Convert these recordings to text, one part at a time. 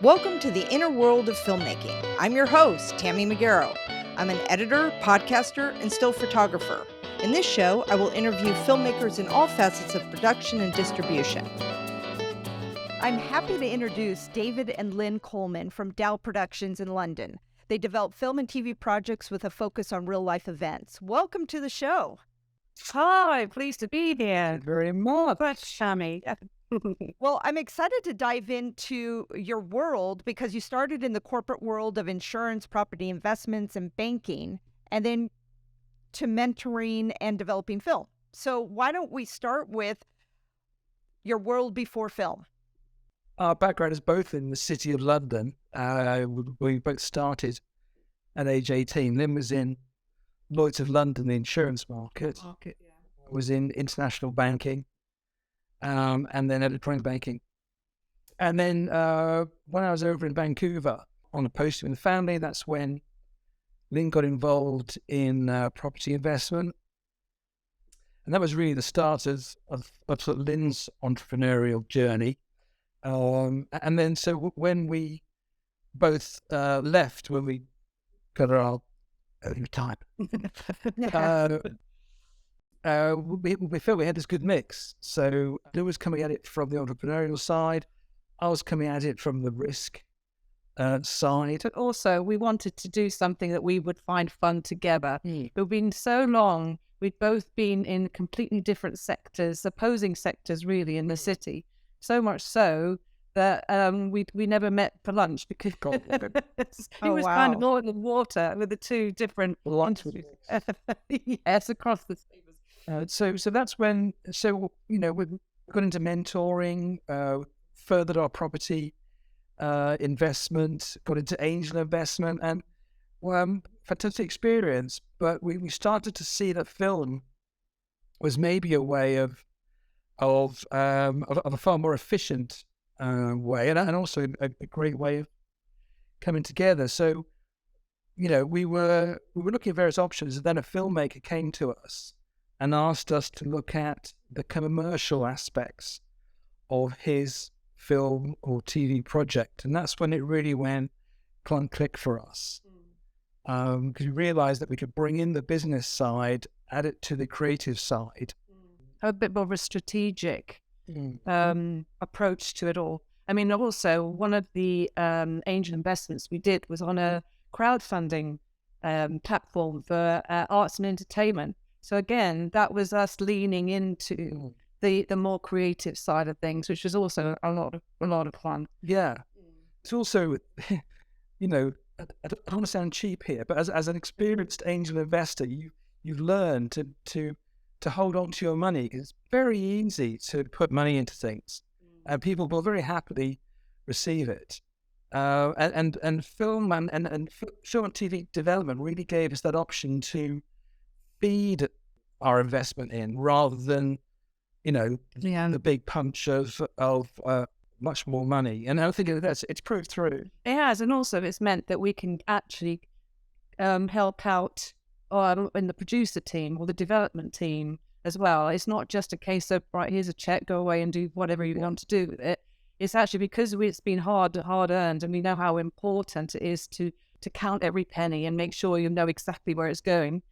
Welcome to the inner world of filmmaking. I'm your host, Tammy McGarrow. I'm an editor, podcaster, and still photographer. In this show, I will interview filmmakers in all facets of production and distribution. I'm happy to introduce David and Lynn Coleman from DAL Productions in London. They develop film and TV projects with a focus on real-life events. Welcome to the show. Hi, pleased to be here. Very much. That's Tammy. Well, I'm excited to dive into your world because you started in the corporate world of insurance, property investments, and banking, and then to mentoring and developing film. So why don't we start with your world before film? Our background is both in the City of London. We both started at age 18. Lynn was in Lloyd's of London, the insurance market. I was in international banking. And then electronic banking. And then when I was over in Vancouver on a posting with the family, that's when Lynn got involved in property investment. And that was really the start of sort of Lynn's entrepreneurial journey. And then so when we both left, when we got our early time, we felt we had this good mix. So Lou was coming at it from the entrepreneurial side. I was coming at it from the risk side. But also, we wanted to do something that we would find fun together. We've been so long, we'd both been in completely different sectors, opposing sectors really in the city. So much so that we never met for lunch because it was kind of all in the water with the two different yes, across the sea. So that's when, we got into mentoring, furthered our property investment, got into angel investment, and fantastic experience. But we started to see that film was maybe a way of a far more efficient way, and also a great way of coming together. So, we were looking at various options, and then a filmmaker came to us and asked us to look at the commercial aspects of his film or TV project. And that's when it really went click for us. Because we realized that we could bring in the business side, add it to the creative side. A bit more of a strategic approach to it all. I mean, also, one of the angel investments we did was on a crowdfunding platform for arts and entertainment. So again, that was us leaning into the more creative side of things, which was also a lot of fun. Yeah, it's also, I don't want to sound cheap here, but as an experienced angel investor, you've learned to hold on to your money. It's very easy to put money into things, and people will very happily receive it. And film and film and TV development really gave us that option to feed our investment in, rather than the big punch of much more money. And I think it's proved through. It has, and also it's meant that we can actually help out in the producer team or the development team as well. It's not just a case of, right, here's a check, go away and do whatever you want to do with it. It's actually because it's been hard earned, and we know how important it is to count every penny and make sure you know exactly where it's going.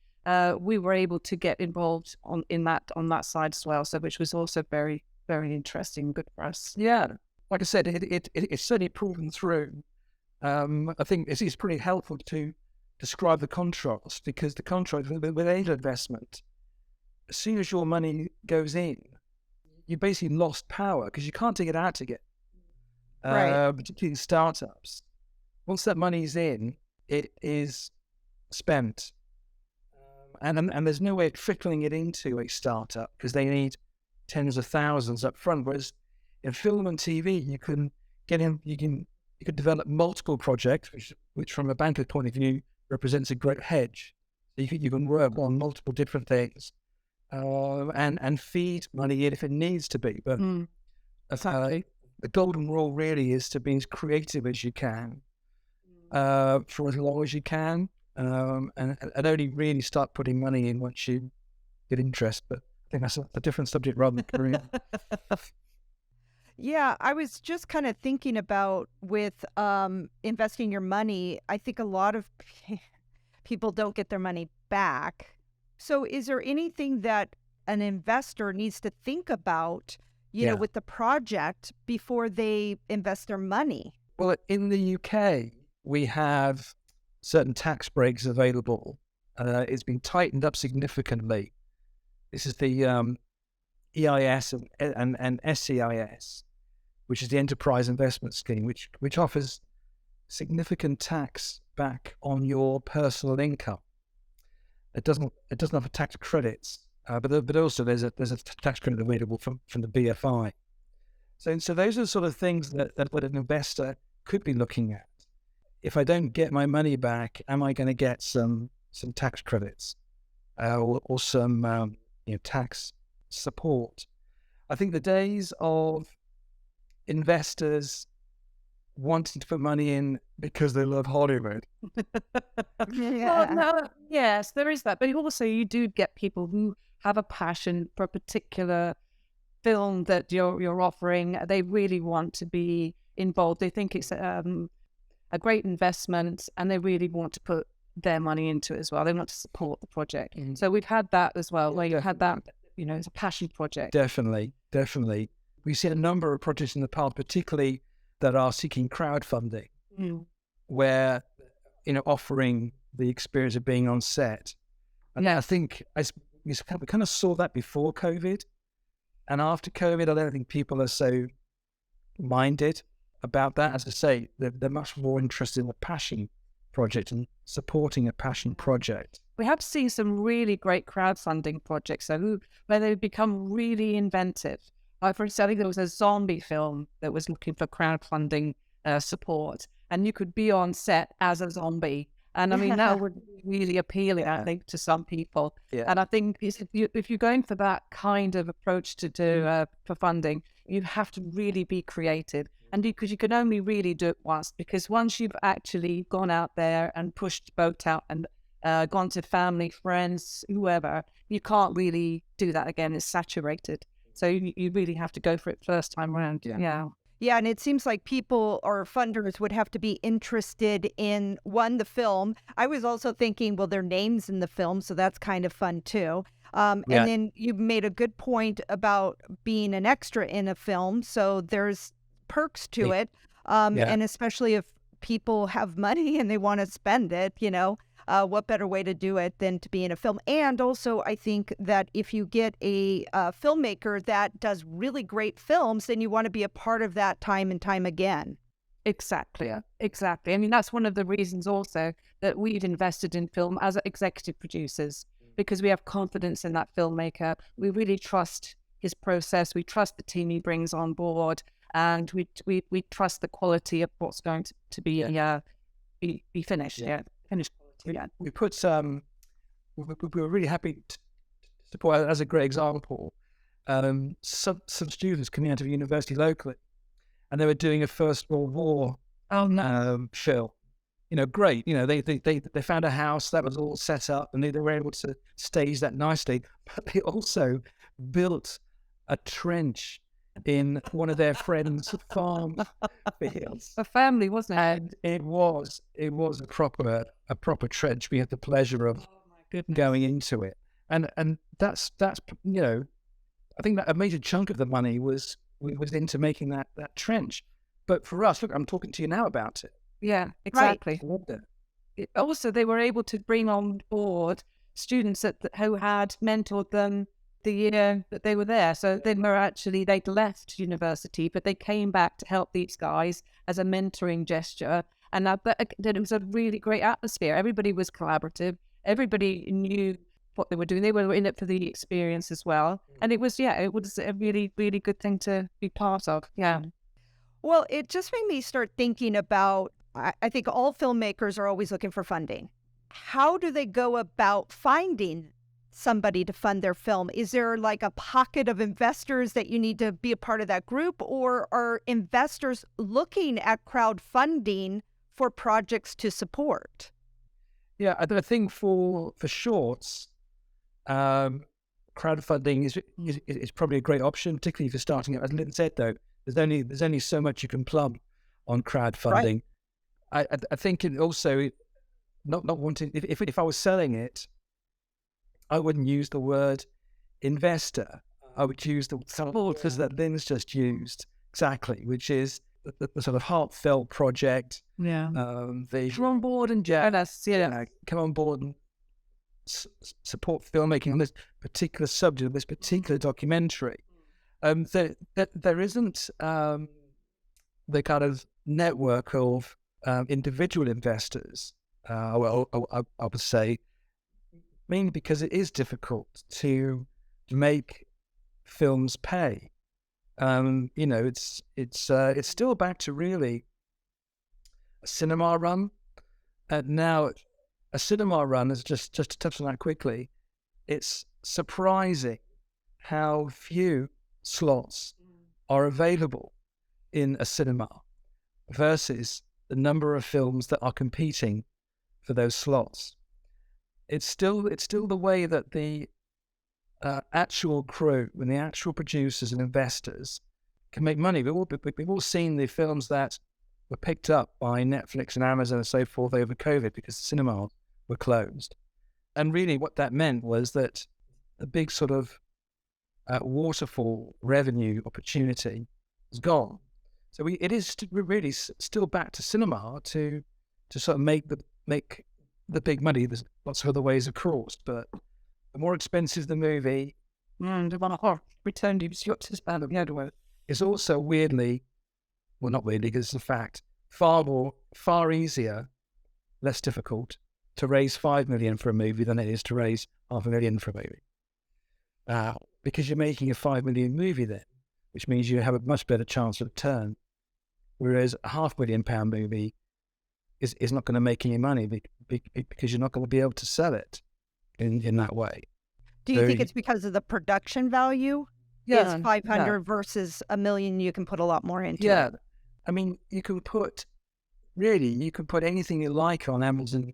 We were able to get involved on that side as well, so which was also very, very interesting, good for us. Yeah, like I said, it's certainly proven through. I think it's pretty helpful to describe the contrast, because the contrast with angel investment, as soon as your money goes in, you basically lost power because you can't take it out again. Right. Particularly in startups, once that money's in, it is spent. And there's no way of trickling it into a startup because they need tens of thousands up front. Whereas in film and TV, you can develop multiple projects, which from a banker's point of view represents a great hedge. So you can work on multiple different things, and feed money in if it needs to be. But Exactly. The golden rule really is to be as creative as you can for as long as you can. And only really start putting money in once you get interest. But I think that's a different subject rather than career. Yeah, I was just kind of thinking about with investing your money. I think a lot of people don't get their money back. So, is there anything that an investor needs to think about, Yeah. with the project before they invest their money? Well, in the UK, we have certain tax breaks available. It's been tightened up significantly. This is the EIS and SEIS, which is the Enterprise Investment Scheme, which offers significant tax back on your personal income. It doesn't offer tax credits, but also there's a tax credit available from the BFI. So those are the sort of things that an investor could be looking at. If I don't get my money back, am I going to get some tax credits or some tax support? I think the days of investors wanting to put money in because they love Hollywood. Well, no, yes, there is that. But also you do get people who have a passion for a particular film that you're offering. They really want to be involved. They think it's a great investment and they really want to put their money into it as well. They want to support the project. So we've had that as well, where you had that, it's a passion project. Definitely. We've seen a number of projects in the past, particularly that are seeking crowdfunding, where, offering the experience of being on set. And I think we kind of saw that before COVID. And after COVID, I don't think people are so minded about that. As I say, they're much more interested in the passion project and supporting a passion project. We have seen some really great crowdfunding projects where they've become really inventive. For instance, I think there was a zombie film that was looking for crowdfunding support, and you could be on set as a zombie. And I mean, that would be really appealing, I think, to some people. Yeah. And I think if you're going for that kind of approach to do for funding, you have to really be creative. And because you can only really do it once, because once you've actually gone out there and pushed the boat out and gone to family, friends, whoever, you can't really do that again. It's saturated. So you really have to go for it first time around. Yeah. Yeah, and it seems like people or funders would have to be interested in, one, the film. I was also thinking, well, their names in the film, so that's kind of fun too. And then you made a good point about being an extra in a film, so there's perks to it. And especially if people have money and they want to spend it, what better way to do it than to be in a film? And also, I think that if you get a filmmaker that does really great films, then you want to be a part of that time and time again. Exactly. I mean, that's one of the reasons also that we've invested in film as executive producers, because we have confidence in that filmmaker. We really trust his process. We trust the team he brings on board, and we trust the quality of what's going to be finished. Finished. Yeah. We put we were really happy to support, as a great example, some students coming out of university locally, and they were doing a First World War film. Great. They found a house that was all set up, and they were able to stage that nicely. But they also built a trench in one of their friends' farm fields. A family, wasn't it? And it was a proper trench. We had the pleasure of going into it, and that's I think that a major chunk of the money was into making that trench. But for us, look, I'm talking to you now about it. Yeah, exactly. Right. Also, they were able to bring on board students who had mentored them the year that they were there. So they'd left university, but they came back to help these guys as a mentoring gesture. And it was a really great atmosphere. Everybody was collaborative. Everybody knew what they were doing. They were in it for the experience as well. And it was a really, really good thing to be part of. Yeah. Well, it just made me start thinking about, I think all filmmakers are always looking for funding. How do they go about finding somebody to fund their film? Is there like a pocket of investors that you need to be a part of that group, or are investors looking at crowdfunding for projects to support? Yeah, I think for shorts, crowdfunding is probably a great option, particularly if you're starting out. As Lynn said, though, There's only so much you can plumb on crowdfunding. Right. I think it also not wanting, if I was selling it, I wouldn't use the word investor. I would use the words that Lynn's just used, exactly, which is the sort of heartfelt project. Yeah. They come on board and join us. Yeah. Come on board and support filmmaking on this particular subject, this particular documentary. There isn't the kind of network of individual investors. I would say, mainly because it is difficult to make films pay. It's still back to really a cinema run. Now, a cinema run is just to touch on that quickly. It's surprising how few slots are available in a cinema versus the number of films that are competing for those slots. It's still the way that the actual crew and the actual producers and investors can make money. We've all seen the films that were picked up by Netflix and Amazon and so forth over COVID because the cinemas were closed. And really what that meant was that the big sort of waterfall revenue opportunity is gone. So it is really still back to cinema to sort of make the big money. There's lots of other ways, of course, but the more expensive the movie, it's also weirdly, well, not weirdly, because it's a fact, far easier, less difficult to raise 5 million for a movie than it is to raise $500,000 for a movie. Because you're making a 5 million movie then, which means you have a much better chance of return. Whereas a £500,000 movie is not going to make any money because you're not going to be able to sell it in that way. Do you think it's because of the production value? Yeah, is 500 versus $1 million? You can put a lot more into it. Yeah, I mean, you can put anything you like on Amazon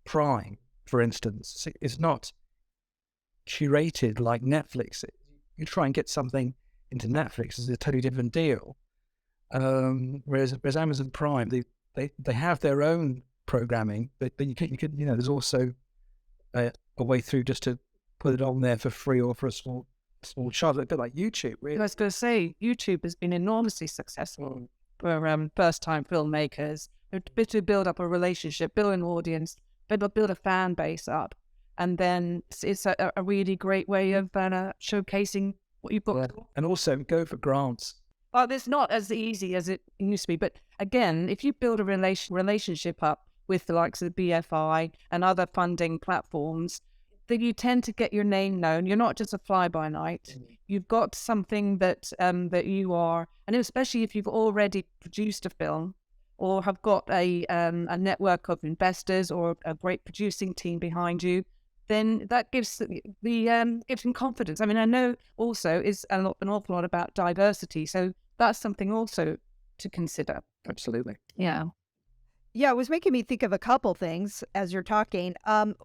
Prime, for instance. It's not curated like Netflix. You try and get something into Netflix is a totally different deal. Whereas Amazon Prime, they have their own programming, but you can there's also a way through just to put it on there for free or for a small charge, a bit like YouTube. Really. I was going to say, YouTube has been enormously successful for first-time filmmakers to build up a relationship, build an audience, build a fan base up, and then it's a really great way of showcasing what you've got. Yeah. And also go for grants. Well, it's not as easy as it used to be, but again, if you build a relationship up with the likes of the BFI and other funding platforms, then you tend to get your name known. You're not just a fly-by-night. You've got something that you are, and especially if you've already produced a film or have got a network of investors or a great producing team behind you, then that gives gives them confidence. I mean, I know also is an awful lot about diversity, so that's something also to consider. Absolutely. Yeah. Yeah, it was making me think of a couple things as you're talking.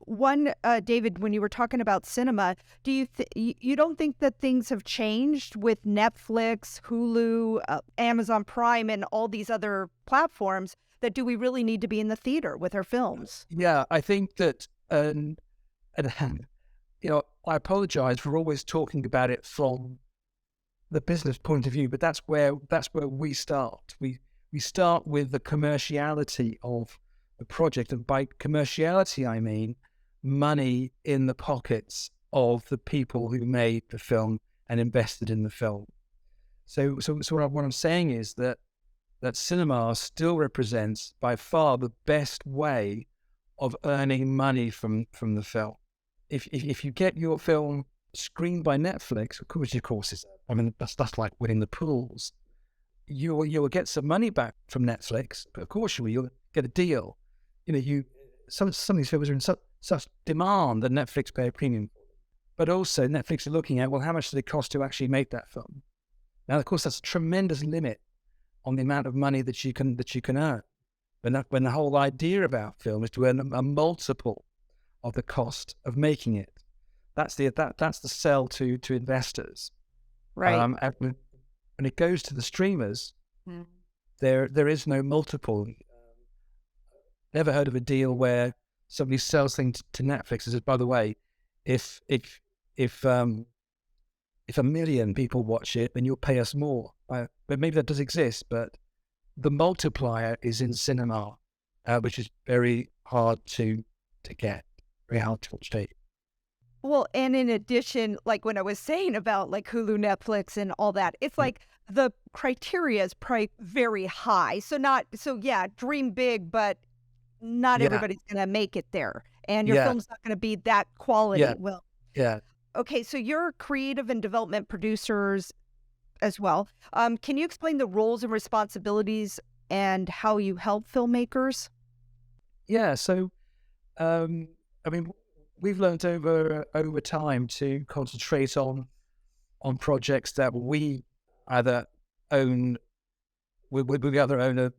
One, David, when you were talking about cinema, do you don't think that things have changed with Netflix, Hulu, Amazon Prime, and all these other platforms? That do we really need to be in the theater with our films? Yeah, I think that, I apologize for always talking about it from the business point of view, but that's where we start. We start with the commerciality of the project, and by commerciality I mean money in the pockets of the people who made the film and invested in the film. So what I'm saying is that cinema still represents by far the best way of earning money from the film. If you get your film screened by Netflix, which of course is, I mean, that's like winning the pools. You will get some money back from Netflix, but of course you'll get a deal. Some of these films are in such demand that Netflix pay a premium. But also Netflix are looking at, well, how much does it cost to actually make that film? Now, of course, that's a tremendous limit on the amount of money that you can earn. When the whole idea about film is to earn a multiple of the cost of making it. That's the sell to investors. Right. when it goes to the streamers, Mm. there is no multiple. Never heard of a deal where somebody sells things to Netflix and says, by the way, if a million people watch it, then you'll pay us more. But maybe that does exist, but the multiplier is in cinema, which is very hard to get, very hard to achieve. Well, and in addition, like when I was saying about like Hulu, Netflix, and all that, it's like the criteria is probably very high. So dream big, but not everybody's going to make it there. And your film's not going to be that quality. Yeah. Well, Yeah. okay, so you're creative and development producers as well. Can you explain the roles and responsibilities and how you help filmmakers? Yeah. So, I mean, we've learned over time to concentrate on projects that we either own, we either own a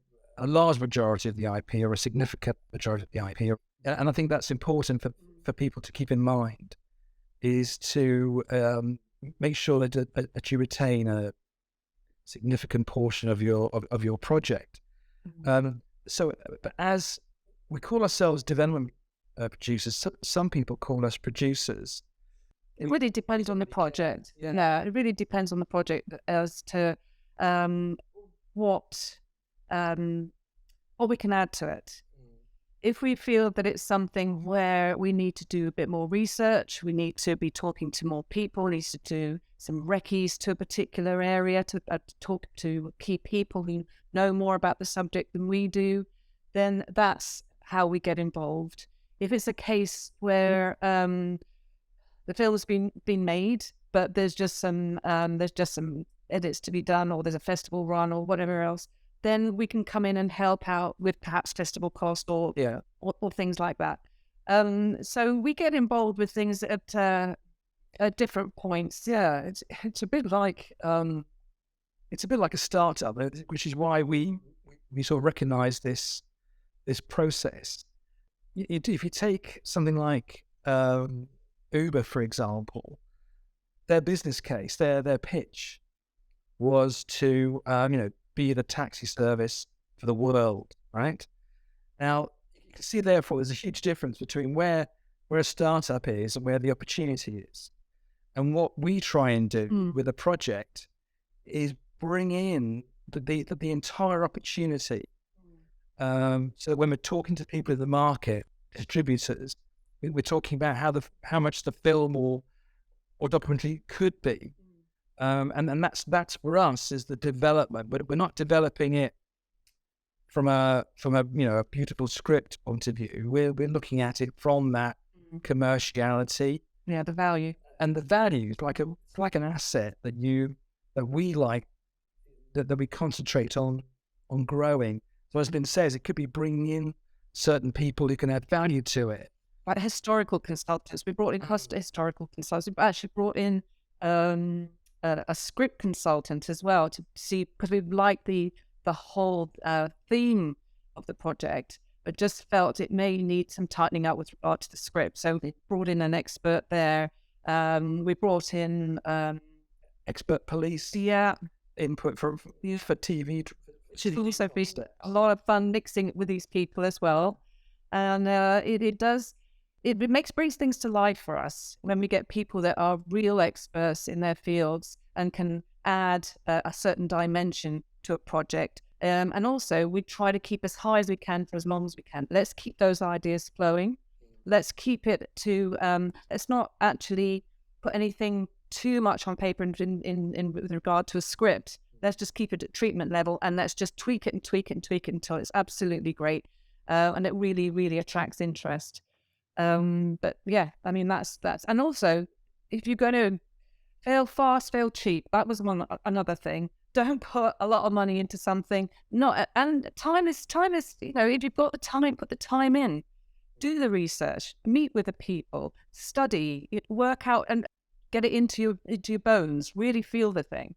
large majority of the IP or a significant majority of the IP. And I think that's important for people to keep in mind, is to make sure that you retain a significant portion of your project. So, but as we call ourselves development producers, some people call us producers. It really depends on the project. Yeah. No, it really depends on the project as to what we can add to it. If we feel that it's something where we need to do a bit more research, we need to be talking to more people, need to do some recce's to a particular area, to talk to key people who know more about the subject than we do, then that's how we get involved. If it's a case where the film's been made, but there's just some edits to be done, or there's a festival run or whatever else, then we can come in and help out with perhaps festival cost or things like that. So we get involved with things at different points. Yeah, it's a bit like a startup, which is why we sort of recognise this process. If you take something like Uber, for example, their business case, their pitch was to be the taxi service for the world, right? Now, you can see, therefore, there's a huge difference between where a startup is and where the opportunity is. And what we try and do with a project is bring in the entire opportunity. So that when we're talking to people in the market, distributors, we're talking about how much the film or documentary could be. And that's for us is the development, but we're not developing it from a beautiful script point of view. We're looking at it from that commerciality, the value, and the value is like an asset that we like, that we concentrate on growing. So as Lynn says, it could be bringing in certain people who can add value to it. Like historical consultants, we brought in historical consultants. We actually brought in a script consultant as well to see, because we liked the whole theme of the project, but just felt it may need some tightening up with regard to the script. So we brought in an expert there. We brought in expert police input for TV. It's also been a lot of fun mixing with these people as well, and it brings things to life for us when we get people that are real experts in their fields and can add a certain dimension to a project. And also, we try to keep as high as we can for as long as we can. Let's keep those ideas flowing. Let's keep it to, let's not actually put anything too much on paper in with regard to a script. Let's just keep it at treatment level, and let's just tweak it and tweak it and tweak it until it's absolutely great. And it really, really attracts interest. But yeah, I mean, that's, and also, if you're going to fail fast, fail cheap, that was another thing. Don't put a lot of money into something. And time is, if you've got the time, put the time in. Do the research, meet with the people, study, work out, and get it into your bones. Really feel the thing,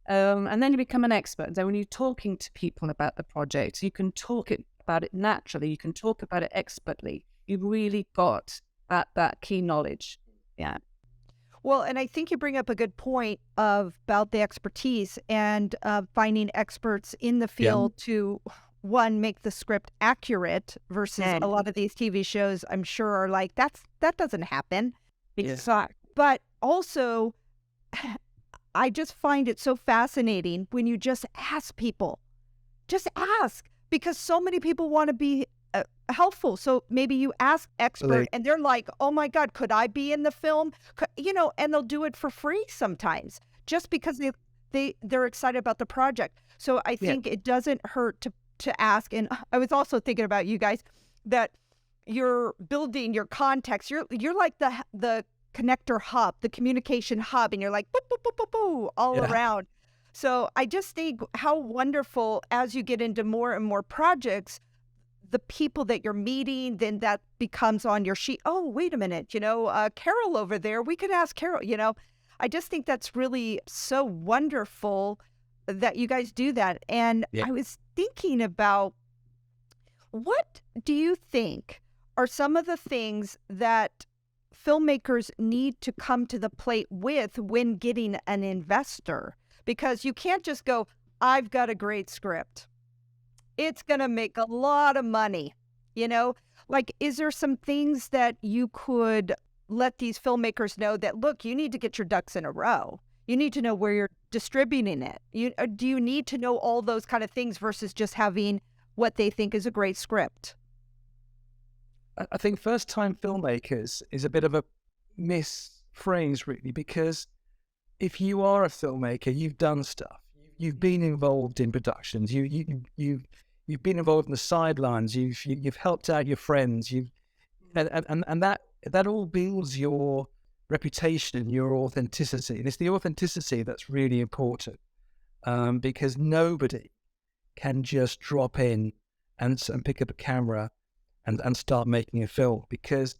and then you become an expert. So when you're talking to people about the project, you can talk about it naturally. You can talk about it expertly. You've really got that key knowledge. Yeah. Well, and I think you bring up a good point about the expertise and finding experts in the field to, one, make the script accurate versus a lot of these TV shows, I'm sure, are like, that doesn't happen. Exactly. But also, I just find it so fascinating when you just ask people. Just ask, because so many people want to be helpful. So maybe you ask expert and they're like, oh my God, could I be in the film? And they'll do it for free sometimes just because they're excited about the project. So I think it doesn't hurt to ask. And I was also thinking about you guys, that you're building your context. You're like the connector hub, the communication hub, and you're like, boop, boop, boop, boop, boop, all around. So I just think how wonderful, as you get into more and more projects, the people that you're meeting, then that becomes on your sheet. Oh, wait a minute, Carol over there, we could ask Carol, I just think that's really so wonderful that you guys do that. And I was thinking about, what do you think are some of the things that filmmakers need to come to the plate with when getting an investor? Because you can't just go, I've got a great script, it's going to make a lot of money, Like, is there some things that you could let these filmmakers know that, look, you need to get your ducks in a row. You need to know where you're distributing it. Do you need to know all those kind of things versus just having what they think is a great script? I think first-time filmmakers is a bit of a misphrase, really, because if you are a filmmaker, you've done stuff. You've been involved in productions. You've been involved in the sidelines. You've helped out your friends. And that all builds your reputation, your authenticity. And it's the authenticity that's really important, because nobody can just drop in and pick up a camera and start making a film, because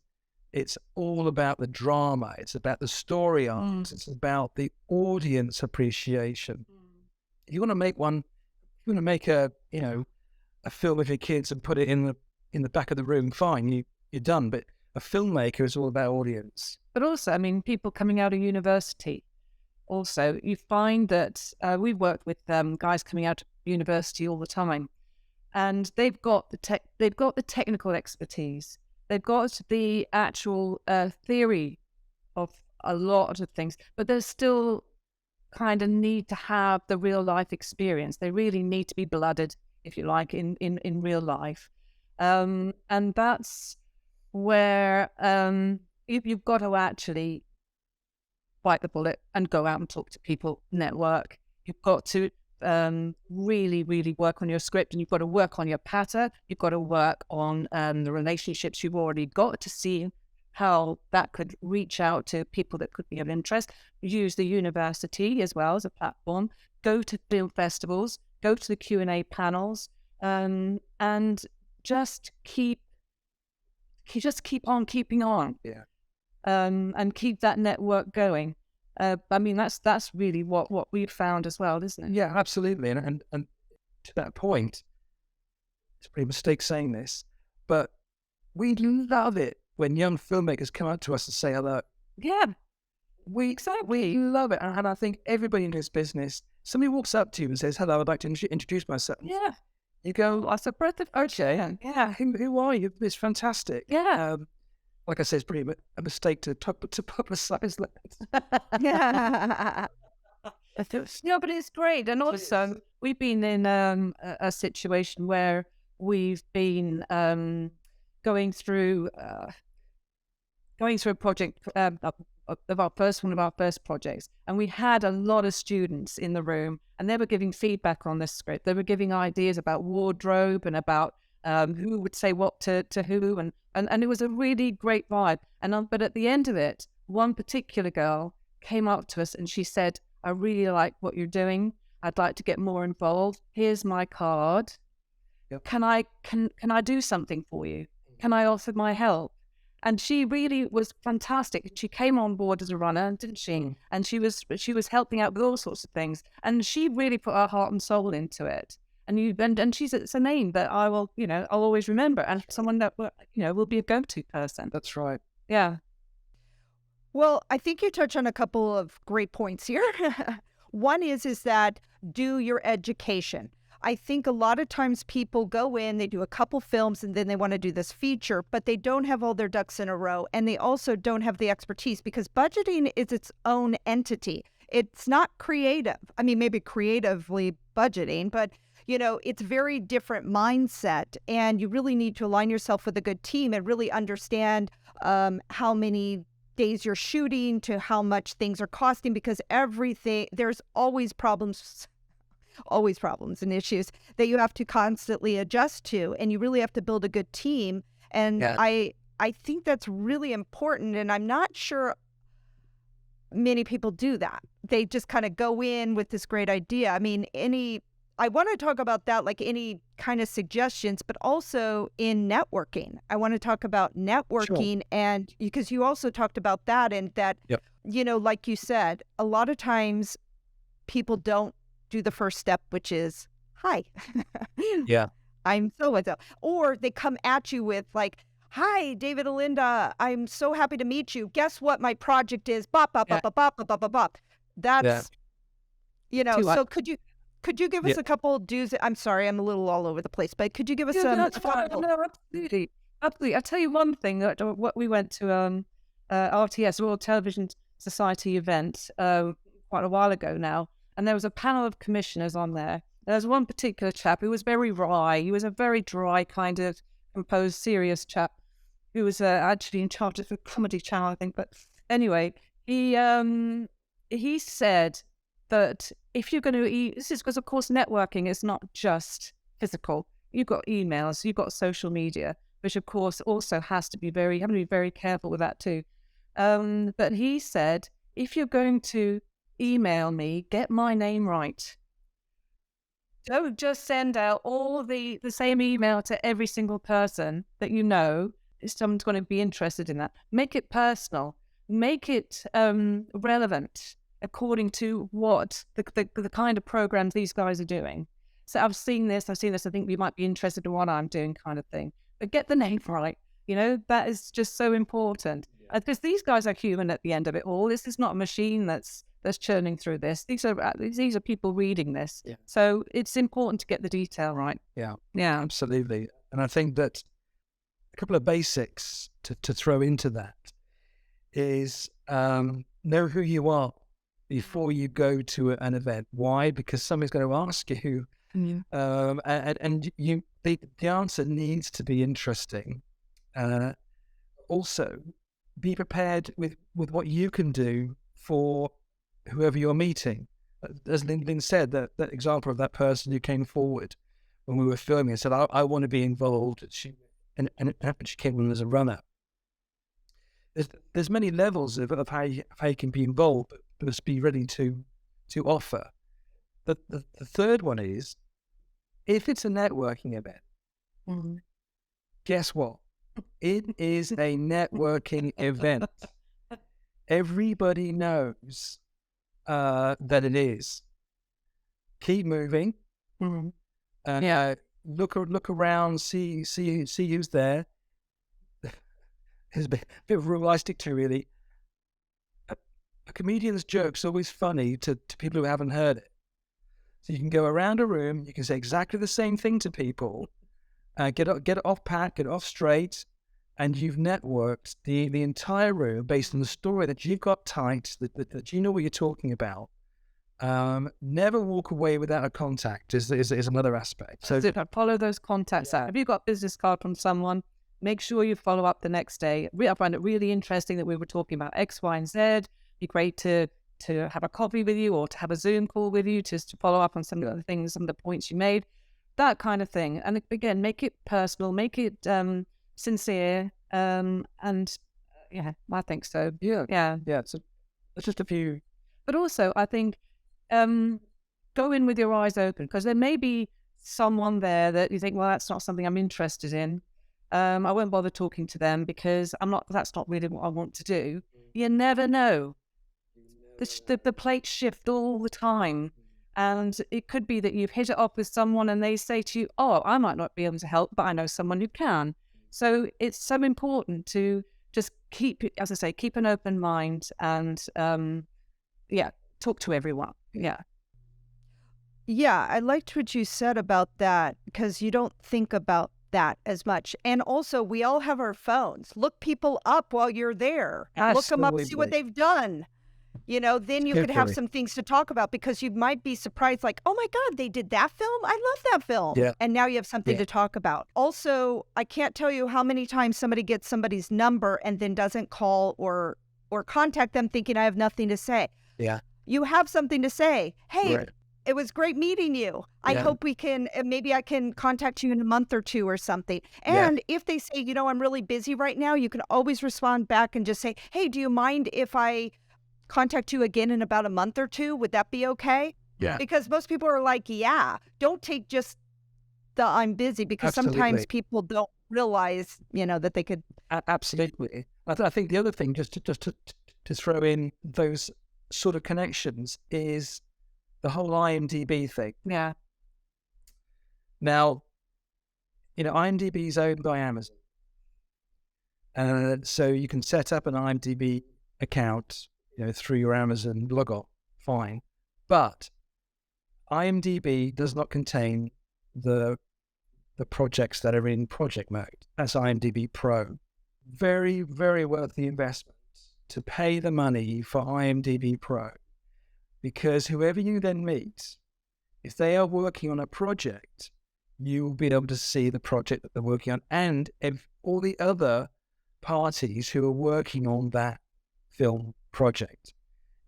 it's all about the drama. It's about the story arcs. It's about the audience appreciation. You want to make a film of your kids and put it in the back of the room, fine, you're done. But a filmmaker is all about audience. But also, I mean, people coming out of university, also, you find that we've worked with guys coming out of university all the time, and they've got the technical expertise. They've got the actual theory of a lot of things, but they still kind of need to have the real life experience. They really need to be blooded, if you like, in real life. And that's where you've got to actually bite the bullet and go out and talk to people, network. You've got to really, really work on your script, and you've got to work on your patter. You've got to work on the relationships you've already got to see how that could reach out to people that could be of interest. Use the university as well as a platform. Go to film festivals, go to the Q&A panels, and just keep on keeping on. Yeah. And keep that network going. I mean, that's really what we've found as well, isn't it? Yeah, absolutely. And to that point, it's probably a mistake saying this, but we love it when young filmmakers come up to us and say hello. Yeah, we love it. And I think everybody in this business, somebody walks up to you and says, hello, I'd like to introduce myself. Yeah. You go, that's a breath of fresh air. Yeah, who are you? It's fantastic. Yeah. Like I said, it's pretty a mistake to publicize that. Yeah. No, but it's great. And also, we've been in a situation where we've been going through a project of one of our first projects, and we had a lot of students in the room, and they were giving feedback on the script. They were giving ideas about wardrobe and about who would say what to who, and it was a really great vibe. But at the end of it, one particular girl came up to us and she said, I really like what you're doing. I'd like to get more involved. Here's my card. Yep. Can I do something for you? Can I offer my help? And she really was fantastic. She came on board as a runner, didn't she? And she was helping out with all sorts of things. And she really put her heart and soul into it. And it's a name that I will, I'll always remember, and someone that will be a go-to person. That's right. Yeah. Well, I think you touch on a couple of great points here. One is that do your education. I think a lot of times people go in, they do a couple films, and then they want to do this feature, but they don't have all their ducks in a row, and they also don't have the expertise because budgeting is its own entity. It's not creative. I mean, maybe creatively budgeting, but it's very different mindset, and you really need to align yourself with a good team and really understand how many days you're shooting to how much things are costing, because there's always problems and issues that you have to constantly adjust to, and you really have to build a good team. And Yeah. I think that's really important, and I'm not sure many people do that. They just kind of go in with this great idea. I mean, I want to talk about that, like any kind of suggestions, but also in networking. I want to talk about networking, and because you also talked about that, and that, Yep. like you said, a lot of times people don't do the first step, which is, hi, Yeah. I'm so-and-so. Or they come at you with like, hi, David and Linda, I'm so happy to meet you. Guess what my project is? Bop, bop, bop, bop, bop, bop, bop, bop. That's, so could you give us Yeah. a couple do's? I'm sorry, I'm a little all over the place, but could you give us Yeah, some? that's fine. No, absolutely. Absolutely. I'll tell you one thing that what we went to RTS, Royal Television Society event quite a while ago now, and there was a panel of commissioners on there. There was one particular chap who was very wry. He was a very dry, kind of composed, serious chap who was actually in charge of a comedy channel, I think. But anyway, he said that if you're going to this is because, of course, networking is not just physical. You've got emails, you've got social media, which, of course, also have to be very careful with that too. But he said, if you're going to email me, get my name right. Don't just send out all the same email to every single person that you know. Someone's going to be interested in that. Make it personal. Make it relevant according to what the kind of programs these guys are doing. So I've seen this, I think you might be interested in what I'm doing, kind of thing. But get the name right. That is just so important. Because these guys are human at the end of it all. This is not a machine that's churning through this. These are people reading this. Yeah. So it's important to get the detail right. Yeah. Yeah. Absolutely. And I think that a couple of basics to throw into that is know who you are before you go to an event. Why? Because somebody's going to ask you, and the answer needs to be interesting. Also, be prepared with what you can do for whoever you're meeting. As Lynn said, that example of that person who came forward when we were filming and said, I want to be involved. She came in as a runner. There's many levels of how you can be involved, but must be ready to offer. The third one is, if it's a networking event, guess what? It is a networking event. Everybody knows that it is. Keep moving. Look around. See who's there. It's a bit realistic too, really. A comedian's joke's always funny to people who haven't heard it. So you can go around a room, you can say exactly the same thing to people, get it off pat, get it off straight, and you've networked the entire room based on the story that you've got tight, that you know what you're talking about. Never walk away without a contact is another aspect. So follow those contacts out. If you've got a business card from someone, make sure you follow up the next day. I find it really interesting that we were talking about X, Y, and Z. It'd be great to have a coffee with you or to have a Zoom call with you to follow up on some of the things, some of the points you made, that kind of thing. And again, make it personal, make it sincere. And yeah, I think so. Yeah. So that's just a few. But also, I think go in with your eyes open, because there may be someone there that you think, well, that's not something I'm interested in. I won't bother talking to them because that's not really what I want to do. You never know. The plates shift all the time. And it could be that you've hit it off with someone and they say to you, oh, I might not be able to help, but I know someone who can. So it's so important to just keep, as I say, keep an open mind and, talk to everyone. Yeah. Yeah, I liked what you said about that because you don't think about that as much. And also, we all have our phones. Look people up while you're there. Look them up, see what Absolutely. they've done. Then you could have Skippery. some things to talk about because you might be surprised, like, oh my God, they did that film? I love that film. Yeah. And now you have something to talk about. Also, I can't tell you how many times somebody gets somebody's number and then doesn't call or contact them thinking I have nothing to say. Yeah. You have something to say. Hey, Right. it was great meeting you. I Yeah. hope we can, maybe I can contact you in a month or two or something. Yeah. And if they say, I'm really busy right now, you can always respond back and just say, hey, do you mind if I contact you again in about a month or two? Would that be okay? Yeah. Because most people are like, yeah, don't take just the I'm busy, because sometimes Absolutely. people don't realize, that they could. Absolutely. I think the other thing, just to throw in those sort of connections, is the whole IMDb thing. Yeah. Now, IMDb is owned by Amazon. So you can set up an IMDb account, through your Amazon logon, fine. But IMDb does not contain the projects that are in project mode. That's IMDb Pro. Very, very worth the investment to pay the money for IMDb Pro, because whoever you then meet, if they are working on a project, you will be able to see the project that they're working on, and if all the other parties who are working on that film project.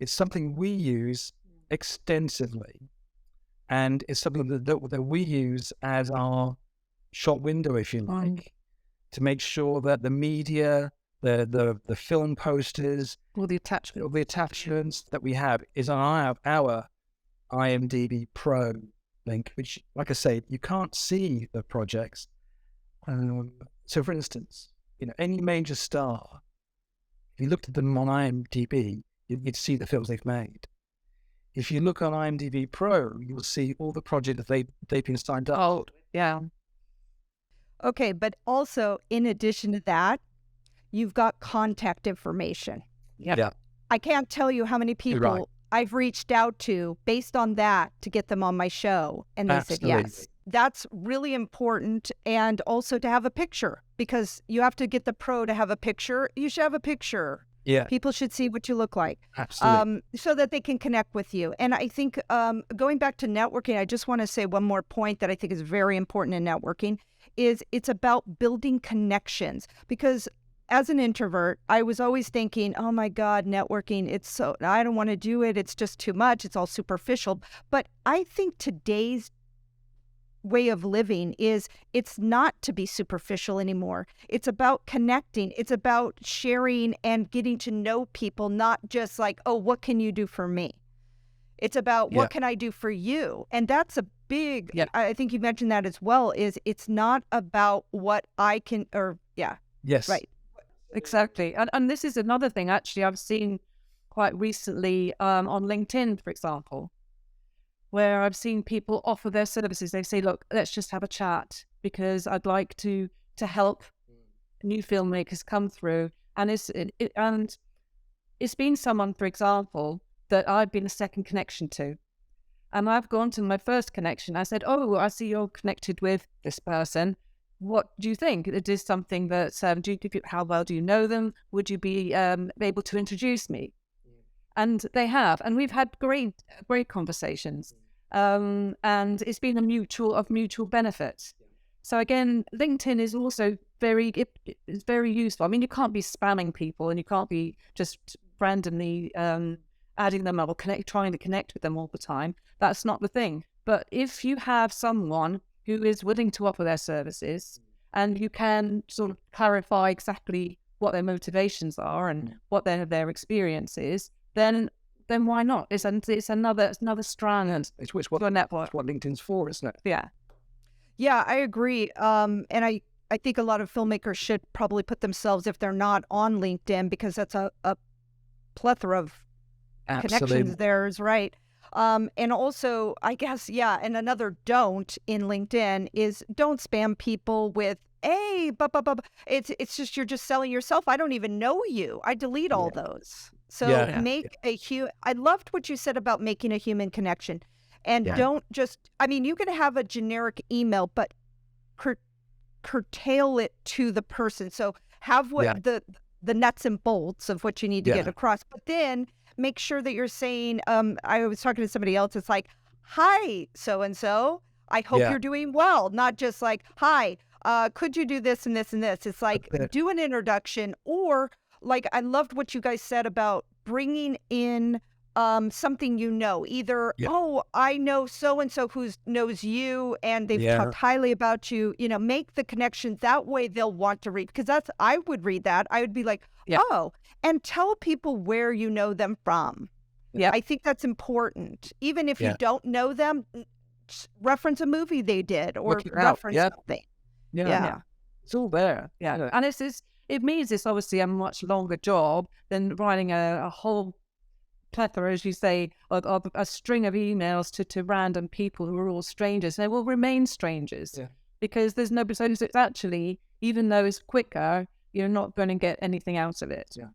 It's something we use extensively, and it's something that we use as our shop window, if you like, to make sure that the media, the film posters, All the attachments that we have is on our IMDb Pro link, which, like I say, you can't see the projects. So, for instance, any major star, if you looked at them on IMDb, you'd see the films they've made. If you look on IMDb Pro, you'll see all the projects that they've been signed up. Oh, yeah. Okay, but also in addition to that, you've got contact information. Yep. Yeah. I can't tell you how many people I've reached out to based on that to get them on my show, and they said yes. That's really important, and also to have a picture, because you have to get the pro to have a picture. You should have a picture. Yeah. People should see what you look like. Absolutely. So that they can connect with you. And I think going back to networking, I just want to say one more point that I think is very important in networking is it's about building connections. Because as an introvert, I was always thinking, oh my God, networking, I don't want to do it. It's just too much. It's all superficial. But I think today's way of living is it's not to be superficial anymore. It's about connecting. It's about sharing and getting to know people, not just like, oh, what can you do for me? It's about what can I do for you? And that's a big, I think you mentioned that as well, is it's not about what I can, Yes. Right. Exactly. And this is another thing, actually, I've seen quite recently on LinkedIn, for example, where I've seen people offer their services. They say, look, let's just have a chat because I'd like to help new filmmakers come through. And it's been someone, for example, that I've been a second connection to. And I've gone to my first connection. I said, oh, I see you're connected with this person. What do you think? It is something that, how well do you know them? Would you be able to introduce me? And they have, and we've had great conversations, and it's been of mutual benefit. So again, LinkedIn is also it's very useful. I mean, you can't be spamming people, and you can't be just randomly adding them up or trying to connect with them all the time. That's not the thing. But if you have someone who is willing to offer their services, and you can sort of clarify exactly what their motivations are and what their experience is, then why not? It's another strand. It's what network. what LinkedIn's for, isn't it? Yeah. Yeah, I agree. And I think a lot of filmmakers should probably put themselves, if they're not on LinkedIn, because that's a plethora of connections there, is right. And also, I guess, and another don't in LinkedIn is don't spam people with hey, it's just you're just selling yourself. I don't even know you. I delete all those. So make I loved what you said about making a human connection, and don't just. I mean, you can have a generic email, but curtail it to the person. So have what the nuts and bolts of what you need to get across, but then make sure that you're saying, I was talking to somebody else, it's like, hi, so-and-so, I hope you're doing well. Not just like, hi, could you do this and this and this? It's like, do an introduction, or like, I loved what you guys said about bringing in something either, oh, I know so-and-so who knows you and they've talked highly about you, make the connection. That way they'll want to read, because I would read that. I would be like, oh, and tell people where you know them from. Yeah. I think that's important. Even if you don't know them, reference a movie they did, or reference something. Yeah. It's all there. Yeah. And it means it's obviously a much longer job than writing a whole plethora, as you say, of a string of emails to random people who are all strangers. They will remain strangers because there's no, so it's actually, even though it's quicker, you're not going to get anything out of it. Yeah.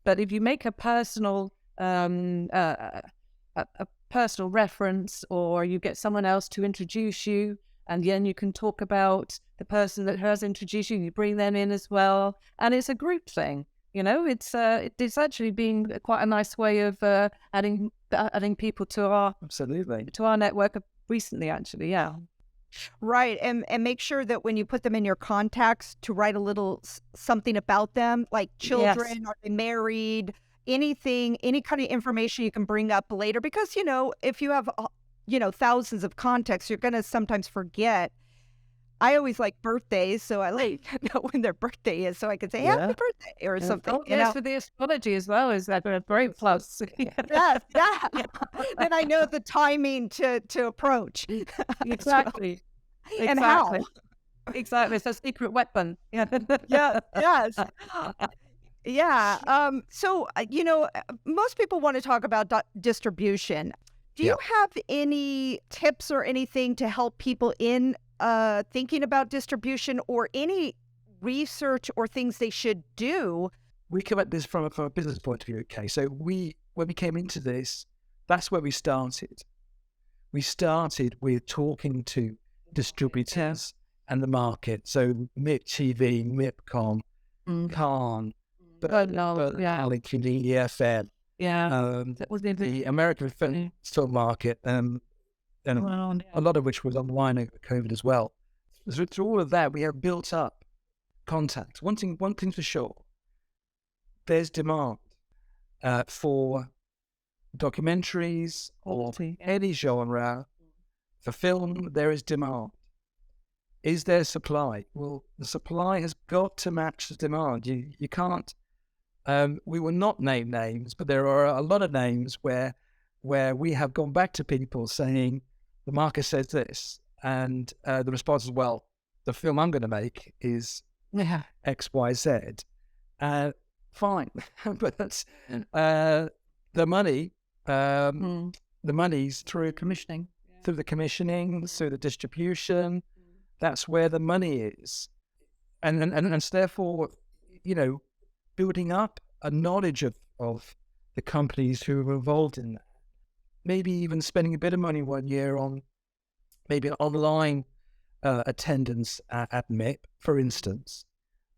But if you make a personal a personal reference, or you get someone else to introduce you, and then you can talk about the person that has introduced you, you bring them in as well, and it's a group thing. It's actually been quite a nice way of adding people to our network recently, actually. Yeah. Right. And make sure that when you put them in your contacts, to write a little something about them, like children, are they married, anything, any kind of information you can bring up later. Because, if you have, thousands of contacts, you're going to sometimes forget. I always like birthdays, so I like to know when their birthday is, so I can say happy birthday or something. Oh, yes, for the astrology as well, is that a great plus? Yes. Then I know the timing to approach. Exactly. And how. Exactly. It's a secret weapon. Yes. Yeah. So, most people want to talk about distribution. Do you have any tips or anything to help people in thinking about distribution, or any research or things they should do? We come at this from a business point of view. Okay, so when we came into this, that's where we started. We started with talking to distributors and the market. So MIP TV, MIPCOM, Khan, EFN, the American film market, and a lot of which was online over COVID as well. So through all of that, we have built up contacts. One thing for sure, there's demand for documentaries or any genre. For film, there is demand. Is there supply? Well, the supply has got to match the demand. You can't. We will not name names, but there are a lot of names where we have gone back to people saying, the market says this, and the response is, well, the film I'm going to make is X, Y, Z. Fine, but that's the money. The money's through commissioning, through the commissioning, through the distribution. That's where the money is, and so therefore, building up a knowledge of the companies who are involved in that. Maybe even spending a bit of money 1 year on maybe an online attendance at MIP, for instance.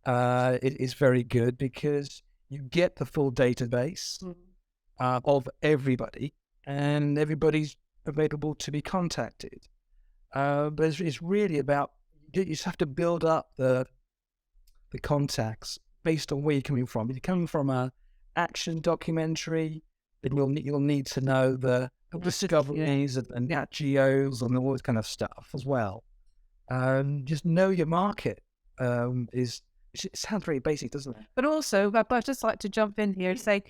It is very good because you get the full database of everybody, and everybody's available to be contacted. But it's really about, you just have to build up the contacts based on where you're coming from. If you're coming from an action documentary, then you'll need to know the discoveries and Nat Geos and all this kind of stuff as well. Just know your market. It sounds very basic, doesn't it? But also, I'd just like to jump in here and say,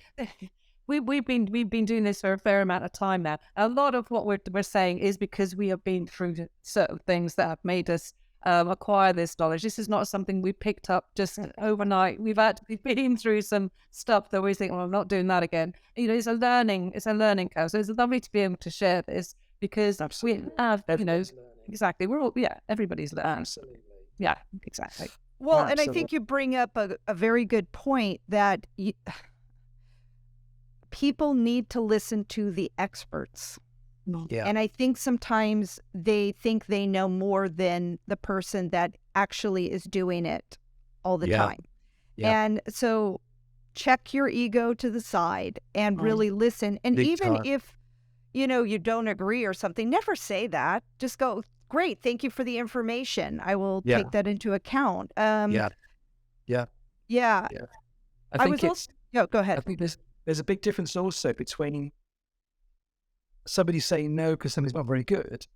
we've been doing this for a fair amount of time now. A lot of what we're saying is because we have been through certain things that have made us acquire this knowledge. This is not something we picked up just overnight. We've actually been through some stuff that we think, well, I'm not doing that again. It's a learning curve. So it's lovely to be able to share this, because we have, exactly. We're all, everybody's learning. Absolutely. Yeah, exactly. Well, and I Absolutely. think you bring up a very good point that people need to listen to the experts. Yeah. And I think sometimes they think they know more than the person that actually is doing it all the time. Yeah. And so check your ego to the side and really listen. And Big even time. if, you don't agree or something, never say that. Just go, great, thank you for the information. I will Yeah. take that into account. Yeah. Yeah. Yeah. I I think was also, go ahead. I think there's a big difference also between somebody saying no because something's not very good,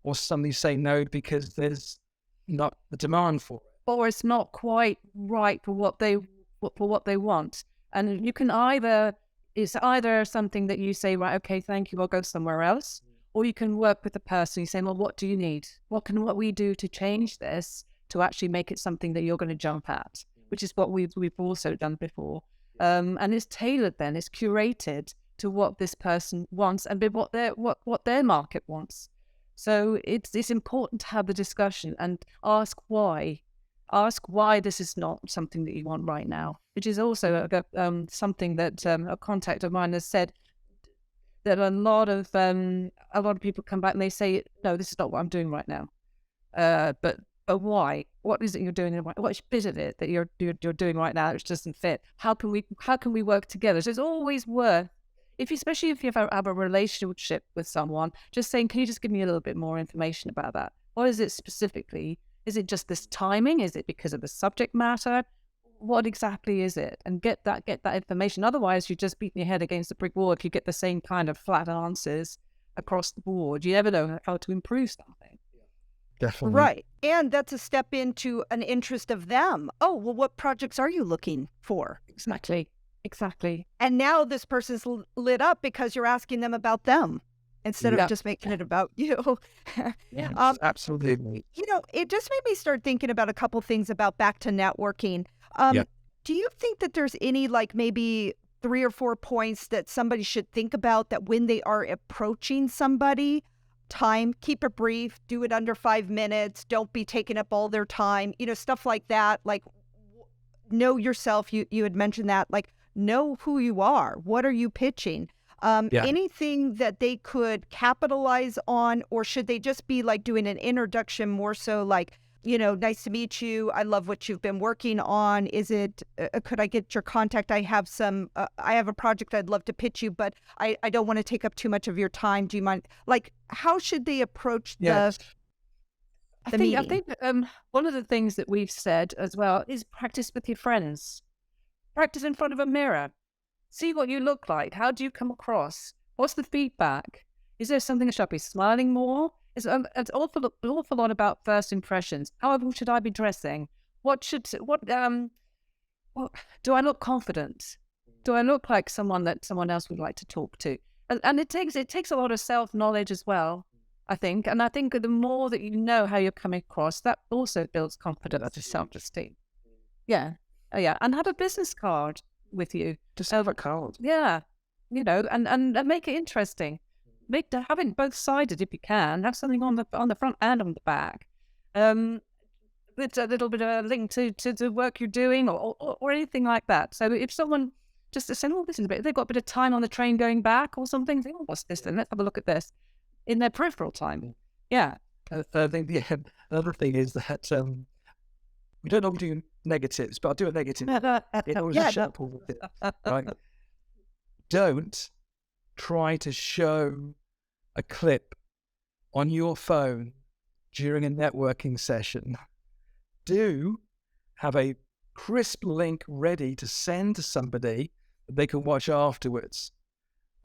or somebody saying no because there's not the demand for it. Or it's not quite right for what they want. And you can it's either something that you say, right, okay, thank you, I'll go somewhere else, or you can work with the person. You say, well, what do you need? What we do to change this to actually make it something that you're going to jump at, which is what we've also done before. And it's tailored then, it's curated to what this person wants and what their market wants. So it's important to have the discussion and ask why. Ask why this is not something that you want right now, which is also something that a contact of mine has said, that a lot of people come back and they say, no, this is not what I'm doing right now. But why? What is it you're doing? What bit of it that you're doing right now which doesn't fit? How can we work together? So it's always worth, especially if you have a relationship with someone, just saying, can you just give me a little bit more information about that? What is it specifically? Is it just this timing? Is it because of the subject matter? What exactly is it? And get that information. Otherwise, you're just beating your head against the brick wall if you get the same kind of flat answers across the board. You never know how to improve something. Definitely. Right. And that's a step into an interest of them. Oh, well, what projects are you looking for? Exactly. And now this person's lit up because you're asking them about them instead of just making it about you. Yeah, absolutely. It just made me start thinking about a couple things about back to networking. Do you think that there's any, maybe 3 or 4 points that somebody should think about that when they are approaching somebody? Time, keep it brief, do it under 5 minutes, don't be taking up all their time, stuff like that. Know yourself. You had mentioned that, know who you are. What are you pitching? Anything that they could capitalize on, or should they just be doing an introduction more so nice to meet you. I love what you've been working on. Is it, could I get your contact? I have I have a project I'd love to pitch you, but I don't want to take up too much of your time. Do you mind? How should they approach the meeting? I think one of the things that we've said as well is practice with your friends. Practice in front of a mirror. See what you look like. How do you come across? What's the feedback? Is there something I should be smiling more? It's an awful lot about first impressions. How should I be dressing? Do I look confident? Do I look like someone that someone else would like to talk to? And it takes a lot of self-knowledge as well, I think. And I think the more that you know how you're coming across, that also builds confidence and self-esteem. Yeah. Oh, yeah. And have a business card with you. Just have a card. Yeah. And make it interesting. Have it both-sided if you can. Have something on the front and on the back. With a little bit of a link to the work you're doing or anything like that. So if someone just says, oh, this is they've got a bit of time on the train going back or something, think, oh, what's this then? Let's have a look at this in their peripheral time. Yeah. I think the other thing is that we don't normally do negatives, but I'll do a negative. Right? Don't try to show a clip on your phone during a networking session. Do have a crisp link ready to send to somebody that they can watch afterwards.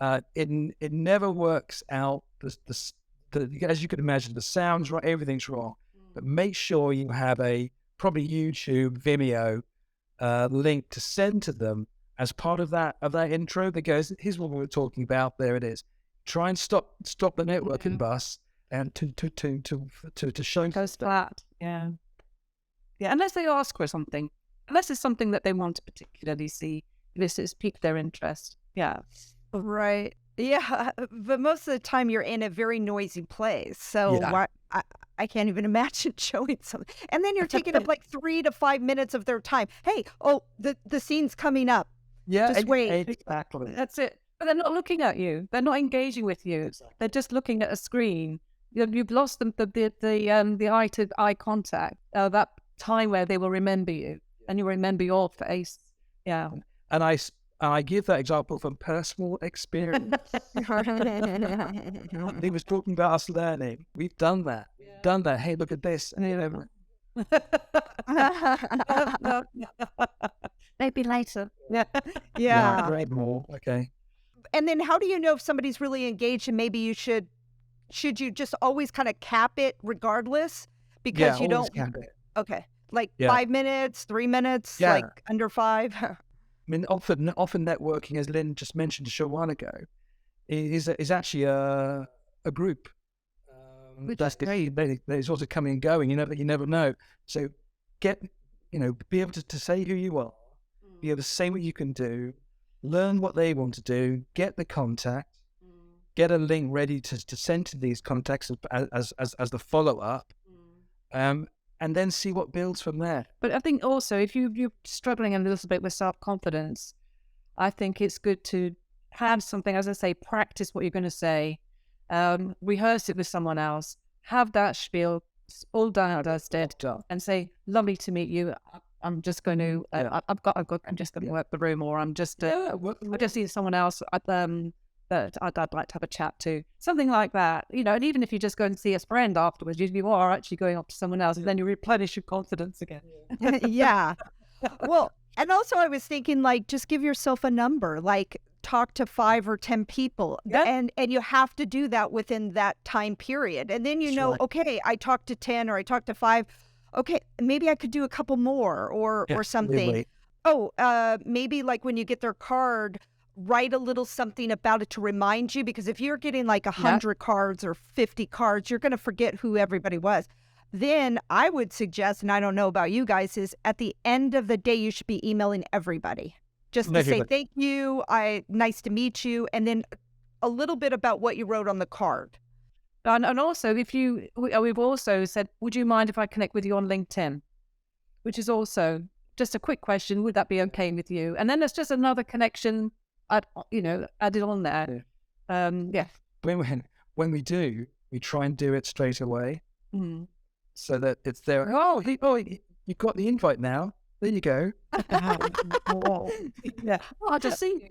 It never works out. As you can imagine, the sound's right, everything's wrong. But make sure you have a probably YouTube, Vimeo link to send to them as part of that intro that goes, here's what we were talking about. There it is. Try and stop the networking bus and to show goes flat. Yeah. Unless they ask for something, unless it's something that they want to particularly see, this has piqued their interest. Yeah. Right. Yeah, but most of the time you're in a very noisy place. So I I can't even imagine showing something. And then you're taking up like 3 to 5 minutes of their time. Hey, the scene's coming up. Yeah, Just wait. exactly. That's it. But they're not looking at you. They're not engaging with you. Exactly. They're just looking at a screen. You've lost them the eye to eye contact. That time where they will remember you, and you remember your face. Yeah. And I give that example from personal experience. He was talking about us learning. We've done that. We've done that. Hey, look at this. And, Maybe later. Yeah. great more. Okay. And then how do you know if somebody's really engaged, and maybe you should you just always kind of cap it regardless because you always don't cap it. Okay. Like Yeah. 5 minutes, 3 minutes, Yeah. like under 5. I mean, often networking, as Lynn just mentioned a short while ago, is actually a group. That's great. They sort of coming and going. You never know. So be able to say who you are, be able to say what you can do, learn what they want to do, get the contact, get a link ready to send to these contacts as the follow up, and then see what builds from there. But I think also if you're struggling a little bit with self-confidence, I think it's good to have something, as I say, practice what you're going to say, rehearse it with someone else, have that spiel all done as dead, and say, lovely to meet you. I'm just going to, I'm just going to work the room, or I'm just, I just see someone else that I'd like to have a chat to, something like that, and even if you just go and see a friend afterwards, you are actually going up to someone else, and then you replenish your confidence again. Yeah. Well, and also I was thinking, like, just give yourself a number, like talk to 5 or 10 people. Yeah. And you have to do that within that time period. And then know, okay, I talked to 10 or I talked to 5. Okay, maybe I could do a couple more or something. Maybe like when you get their card, write a little something about it to remind you, because if you're getting like 100 cards or 50 cards, you're going to forget who everybody was. Then I would suggest, and I don't know about you guys, is at the end of the day, you should be emailing everybody just to say, thank you, nice to meet you, and then a little bit about what you wrote on the card. And also, we've also said, would you mind if I connect with you on LinkedIn? Which is also just a quick question. Would that be okay with you? And then it's just another connection, added on there. Yeah. When we do, we try and do it straight away, so that it's there. You got the invite now. There you go. Yeah. I just see you.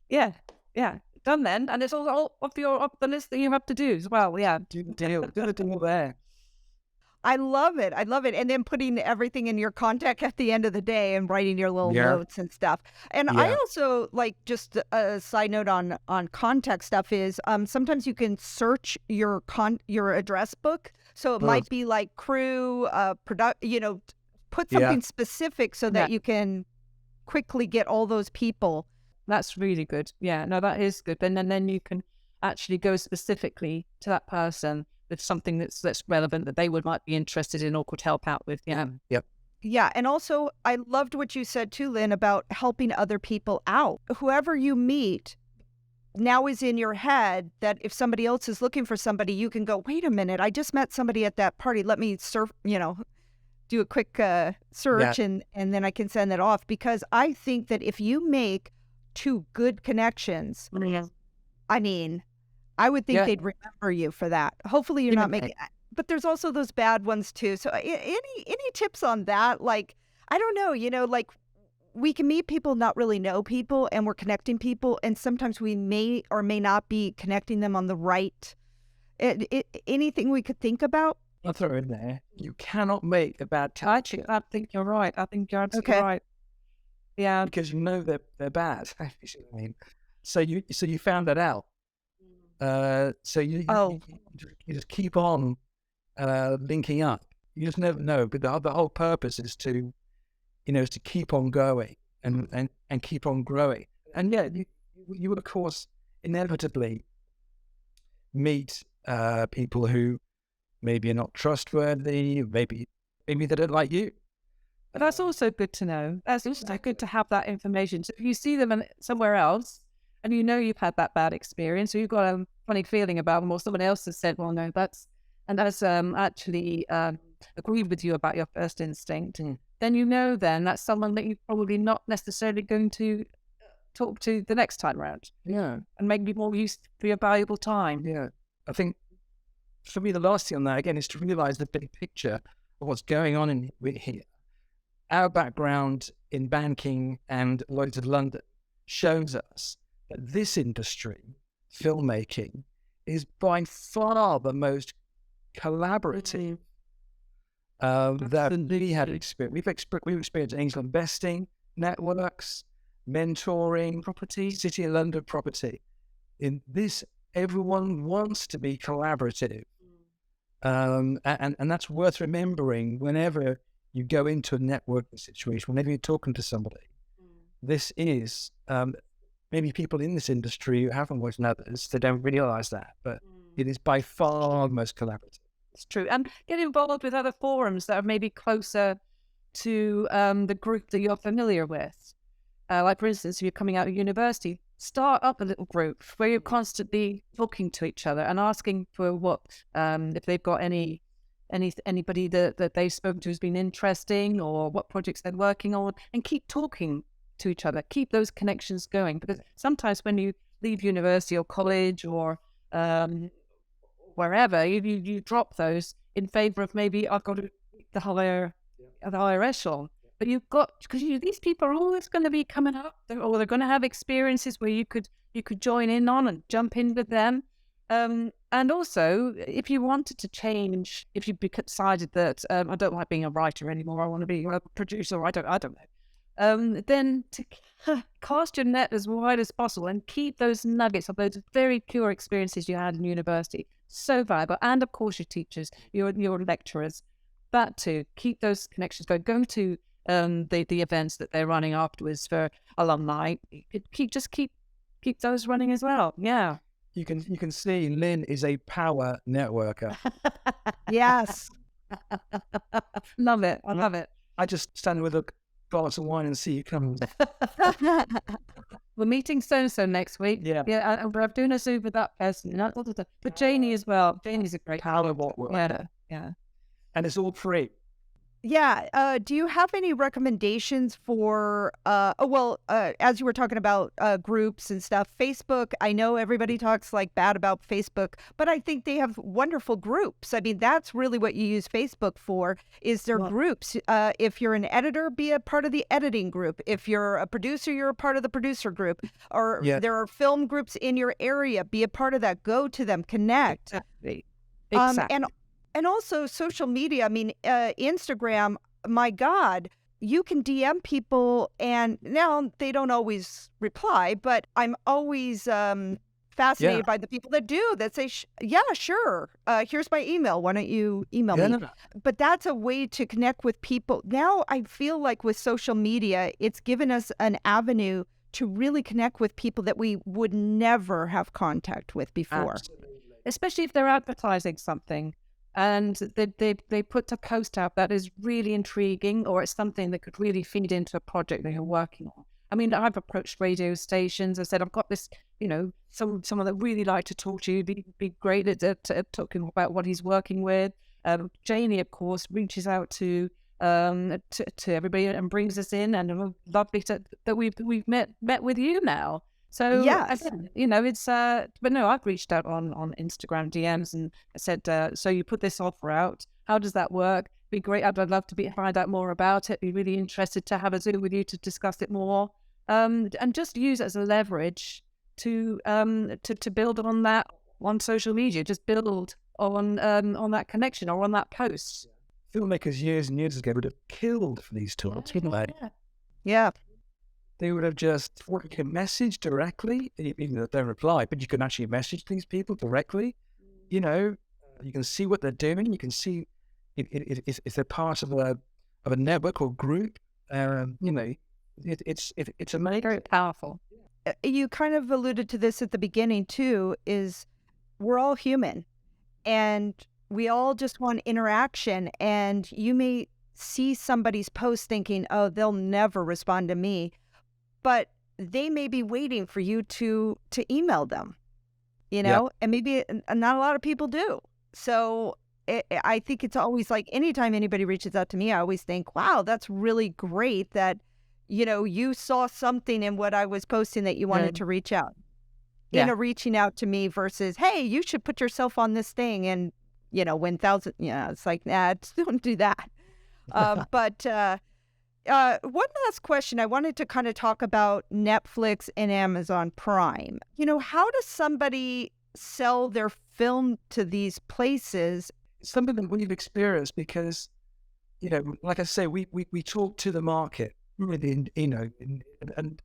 Yeah. Done then, and it's all off the list that you have to do as well. Yeah, do the deal there. I love it. And then putting everything in your contact at the end of the day and writing your little notes and stuff. And I also like, just a side note on contact stuff is sometimes you can search your address book. So it might be like crew, put something specific so that you can quickly get all those people. That's really good. Yeah, no, that is good. And then you can actually go specifically to that person with something that's relevant that they might be interested in or could help out with. Yeah. Yep. Yeah. And also, I loved what you said too, Lynn, about helping other people out. Whoever you meet now is in your head that if somebody else is looking for somebody, you can go, wait a minute, I just met somebody at that party. Let me do a quick search and then I can send that off. Because I think that if you make 2 good connections, I mean, I would think they'd remember you for that. Hopefully you're not making, but there's also those bad ones too. So any tips on that? Like, I don't know, like we can meet people, not really know people, and we're connecting people. And sometimes we may or may not be connecting them on the right. Anything we could think about? I'll throw in there. You cannot make a bad Actually, I think you're right. I think you're absolutely right. Yeah. Because they're bad. I mean, so you found that out. So you just keep on linking up. You just never know. But the whole purpose is to keep on going and keep on growing. And you will of course inevitably meet people who maybe are not trustworthy. Maybe they don't like you. But that's also good to know. That's also good to have that information. So if you see them somewhere else and you know you've had that bad experience, or you've got a funny feeling about them, or someone else has said, well, no, that's actually agreed with you about your first instinct, then you know then that's someone that you're probably not necessarily going to talk to the next time around. Yeah. And make more use for your valuable time. Yeah. I think for me, the last thing on that, again, is to realize the big picture of what's going on in here. Our background in banking and Lloyd's of London shows us that this industry, filmmaking, is by far the most collaborative that we had experienced. We've experienced angel investing, networks, mentoring, property, City of London property. In this, everyone wants to be collaborative. And that's worth remembering whenever you go into a networking situation, whenever you're talking to somebody. This is, maybe people in this industry who haven't worked in others, they don't realize that, but it is by far the most collaborative. It's true. And get involved with other forums that are maybe closer to the group that you're familiar with. Like, for instance, if you're coming out of university, start up a little group where you're constantly talking to each other and asking for what, if they've got anybody that they've spoken to who's been interesting, or what projects they're working on, and keep talking to each other. Keep those connections going, because sometimes when you leave university or college or wherever, you drop those in favor of maybe I've got the higher echelon. But you've got, because these people are always going to be coming up, or they're going to have experiences where you could join in on and jump in with them. And also, if you wanted to change, if you decided that I don't like being a writer anymore, I want to be a producer, I don't know, then to cast your net as wide as possible and keep those nuggets of those very pure experiences you had in university so valuable. And of course, your teachers, your lecturers, that too. Keep those connections going. Go to the events that they're running afterwards for alumni. Keep those running as well. Yeah. You can see Lynn is a power networker. Yes. Love it. I love it. I just stand with a glass of wine and see you coming. We're meeting so next week. Yeah. Yeah. I'm doing a Zoom with that person. But Janie as well. Janie's a great power networker. Yeah. And it's all free. Yeah. Do you have any recommendations for, as you were talking about groups and stuff, Facebook, I know everybody talks like bad about Facebook, but I think they have wonderful groups. I mean, that's really what you use Facebook for, is their groups. If you're an editor, be a part of the editing group. If you're a producer, you're a part of the producer group. Or there are film groups in your area, be a part of that. Go to them, connect. Exactly. And also social media. I mean, Instagram, my God, you can DM people, and now they don't always reply, but I'm always fascinated by the people that do, that say, yeah, sure, here's my email. Why don't you email me? No. But that's a way to connect with people. Now I feel like with social media, it's given us an avenue to really connect with people that we would never have contact with before. Absolutely. Especially if they're advertising something. And they put a post out that is really intriguing, or it's something that could really feed into a project that you're working on. I mean, I've approached radio stations. I said, I've got this, someone that really like to talk to you, be great at talking about what he's working with. Janie, of course, reaches out to everybody and brings us in, and lovely that we've met with you now. So yes, it's but no, I've reached out on Instagram DMs and I said, so you put this offer out. How does that work? Be great. I'd love to find out more about it. Be really interested to have a Zoom with you to discuss it more. And just use it as a leverage to build on that on social media. Just build on that connection or on that post. Filmmakers years and years ago would have killed for these tools, wouldn't they? Yeah. They would have just, you can message directly, even though they don't reply, but you can actually message these people directly. You can see what they're doing. You can see if they're part of a network or group. It's amazing. Very powerful. You kind of alluded to this at the beginning too, is we're all human and we all just want interaction, and you may see somebody's post thinking, oh, they'll never respond to me. But they may be waiting for you to email them, you Yeah. know, and maybe not a lot of people do. So I think it's always like anytime anybody reaches out to me, I always think, wow, that's really great that, you know, you saw something in what I was posting that you wanted to reach out. You know, reaching out to me versus, hey, you should put yourself on this thing. And, you know, when thousand, it's like, nah, don't do that. But one last question. I wanted to kind of talk about Netflix and Amazon Prime. You know, how does somebody sell their film to these places? It's something that we've experienced because, you know, like I say, we talk to the market, really, you know, and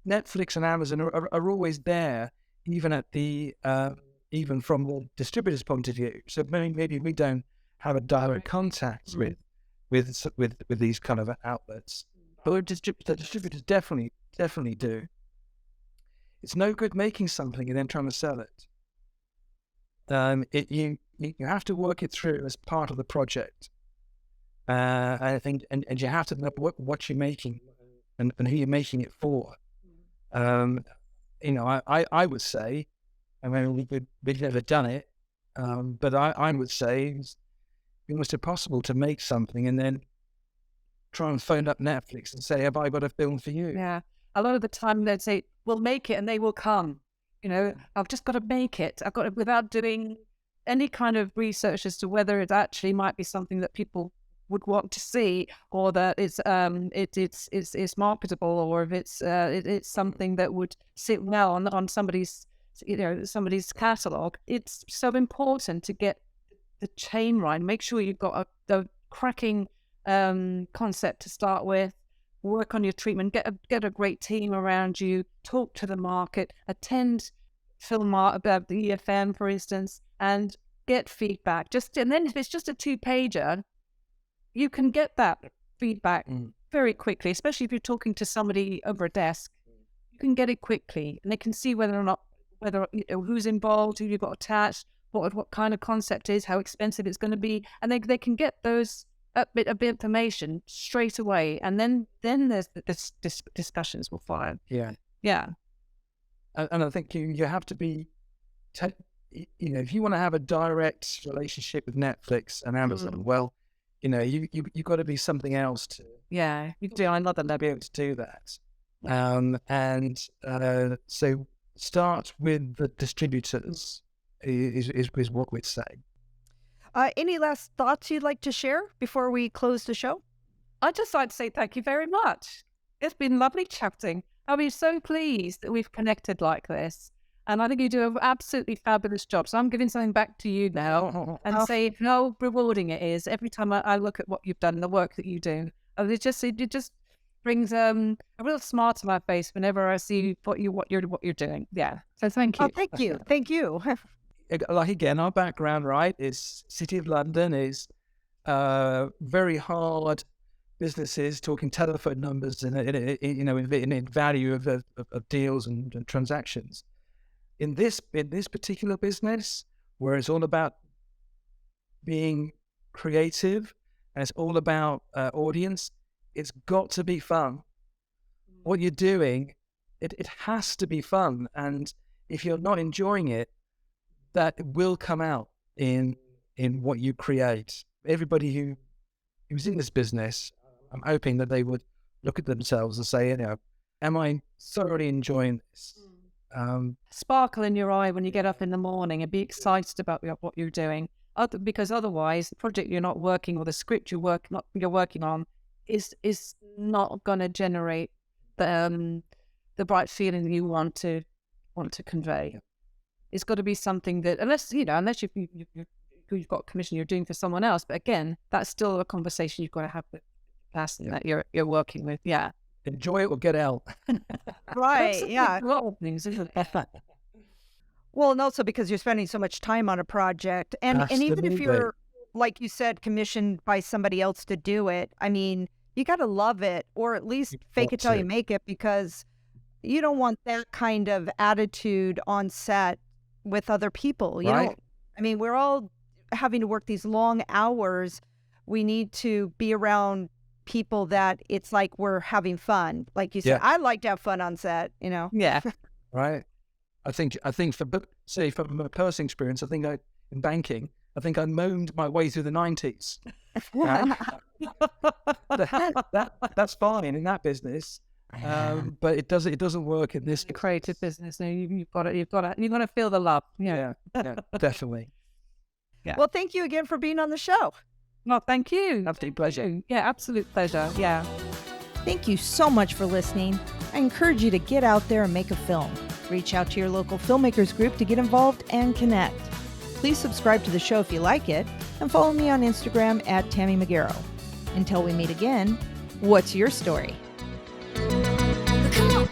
Netflix and Amazon are always there, even at the even from the distributor's point of view. So maybe we don't have a direct contact with these kind of outlets, but the distributors definitely do. It's no good making something and then trying to sell it. You have to work it through as part of the project. I think, and you have to know what you're making and who you're making it for. You know, I would say, I mean, we've never done it, but I would say it's almost impossible to make something and then try and phone up Netflix and say, have I got a film for you? Yeah. A lot of the time they'd say, we'll make it and they will come. You know, I've just got to make it. I've got to, without doing any kind of research as to whether it actually might be something that people would want to see, or that it's marketable, or if it's something that would sit well on somebody's, you know, somebody's catalog. It's so important to get the chain right. Make sure you've got a cracking concept to start with. Work on your treatment. Get a great team around you. Talk to the market. Attend film art about the EFM, for instance, and get feedback. And then if it's just a 2-pager, you can get that feedback very quickly. Especially if you're talking to somebody over a desk, you can get it quickly, and they can see whether or not you know, who's involved, who you've got attached, what kind of concept is, how expensive it's going to be, and they can get those. A bit of information straight away, and then there's the discussions will follow. Yeah. And I think you have to be, you know, if you want to have a direct relationship with Netflix and Amazon, well, you know, you got to be something else to. Yeah, you can do. I love that. Be able to do that, so start with the distributors is what we'd say. Any last thoughts you'd like to share before we close the show? I'd just like to say thank you very much. It's been lovely chatting. I'll be so pleased that we've connected like this. And I think you do an absolutely fabulous job. So I'm giving something back to you now and say how rewarding it is every time I look at what you've done, the work that you do. It just brings a real smile to my face whenever I see what you're doing. Yeah. So thank you. Oh, thank you. Thank you. Like, again, our background, right, is City of London, is very hard businesses, talking telephone numbers and you know, in value of deals and transactions. In this particular business, where it's all about being creative and it's all about audience, it's got to be fun. What you're doing, it has to be fun, and if you're not enjoying it, that will come out in what you create. Everybody who's in this business, I'm hoping that they would look at themselves and say, you know, am I thoroughly enjoying this? Sparkle in your eye when you get up in the morning and be excited about what you're doing. Because otherwise, the project you're not working, or the script you're working on is not going to generate the bright feeling that you want to convey. It's got to be something that, unless you've got a commission you're doing for someone else, but again, that's still a conversation you've got to have with the person that you're working with. Yeah, enjoy it or get out. Right. Yeah. A lot of things, isn't it? Well, and also because you're spending so much time on a project, and even if you're, like you said, commissioned by somebody else to do it, I mean, you got to love it, or at least fake it till you make it, because you don't want that kind of attitude on set with other people. You know, I mean, we're all having to work these long hours. We need to be around people that it's like we're having fun. Like you said, I like to have fun on set, you know? Yeah. Right. I think from a personal experience, in banking, I think I moaned my way through the 90s. Right? That's fine in that business. But it doesn't work in this creative business. No, you've got to feel the love. Yeah, definitely. Yeah. Well, thank you again for being on the show. Well, thank you. Absolute pleasure. Yeah, absolute pleasure. Yeah. Thank you so much for listening. I encourage you to get out there and make a film. Reach out to your local filmmakers group to get involved and connect. Please subscribe to the show if you like it, and follow me on Instagram at Tammy Magaro. Until we meet again, what's your story? Come on.